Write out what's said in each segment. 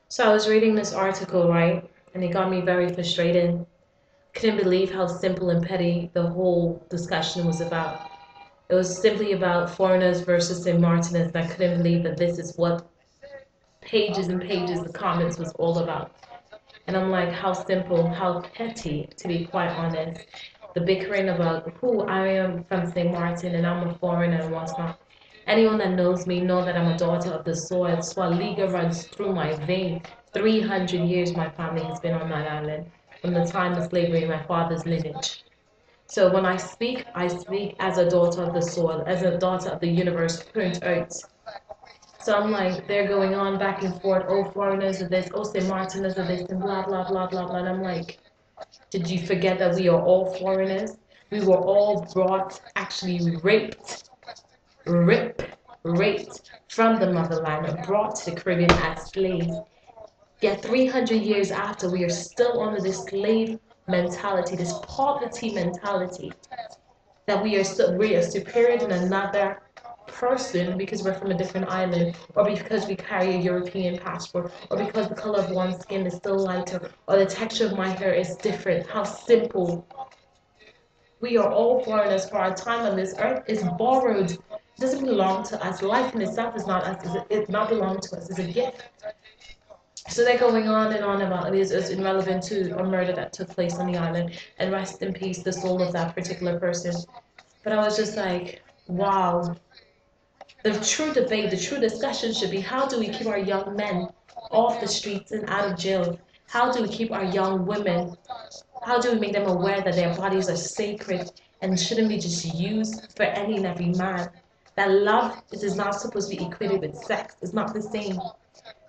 So I was reading this article, right? And it got me very frustrated. Couldn't believe how simple and petty the whole discussion was about. It was simply about foreigners versus St. Martinez, and I couldn't believe that this is what pages and pages of comments was all about. And I'm like, how simple, how petty, to be quite honest. The bickering about who I am from St. Martin and I'm a foreigner and what's not. Anyone that knows me know that I'm a daughter of the soil. Swaliga runs through my veins. 300 years my family has been on that island, from the time of slavery in my father's lineage. So when I speak as a daughter of the soil, as a daughter of the universe, current earth. So I'm like, they're going on back and forth, oh, foreigners are this, oh, St. Martiners are this, and blah, blah, blah, blah, blah. And I'm like, did you forget that we are all foreigners? We were all brought, actually raped, rip, raped from the motherland and brought to the Caribbean as slaves. Yet 300 years after, we are still under this slave mentality, this poverty mentality, that we are superior than another person because we're from a different island, or because we carry a European passport, or because the color of one's skin is still lighter, or the texture of my hair is different. How simple. We are all foreigners, for our time on this earth is borrowed. It doesn't belong to us. Life in itself is not us. It not belong to us. It's a gift. So they're going on and on about it is irrelevant to a murder that took place on the island, and rest in peace the soul of that particular person. But I was just like, wow. The true debate, the true discussion should be, how do we keep our young men off the streets and out of jail? How do we keep our young women, how do we make them aware that their bodies are sacred and shouldn't be just used for any and every man? That love is not supposed to be equated with sex. It's not the same.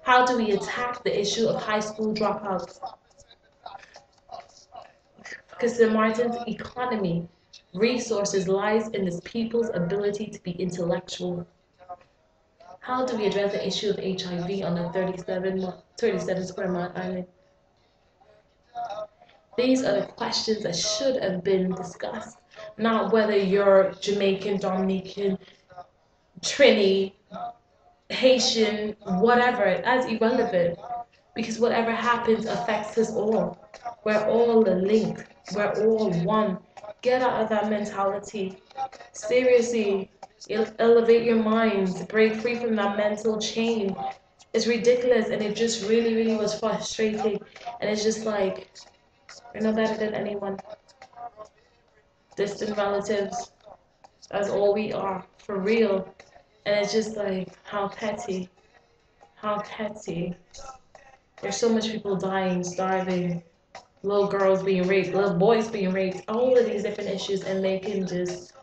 How do we attack the issue of high school dropouts? Because St. Martin's economy, resources lies in its people's ability to be intellectual. How do we address the issue of HIV on a 37 square mile island? These are the questions that should have been discussed, not whether you're Jamaican, Dominican, Trini, Haitian, whatever. That's irrelevant, because whatever happens affects us all. We're all linked. We're all one. Get out of that mentality. Seriously, elevate your minds. Break free from that mental chain. It's ridiculous, and it just really, really was frustrating. And it's just like, you're no better than anyone. Distant relatives, that's all we are, for real. And it's just like, how petty. How petty. There's so much people dying, starving, little girls being raped, little boys being raped, all of these different issues, and they can just,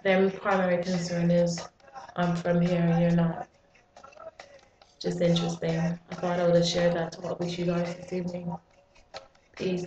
their primary concern is, I'm from here, you're not. Just interesting. I thought I would have shared that talk with you guys this evening. Peace.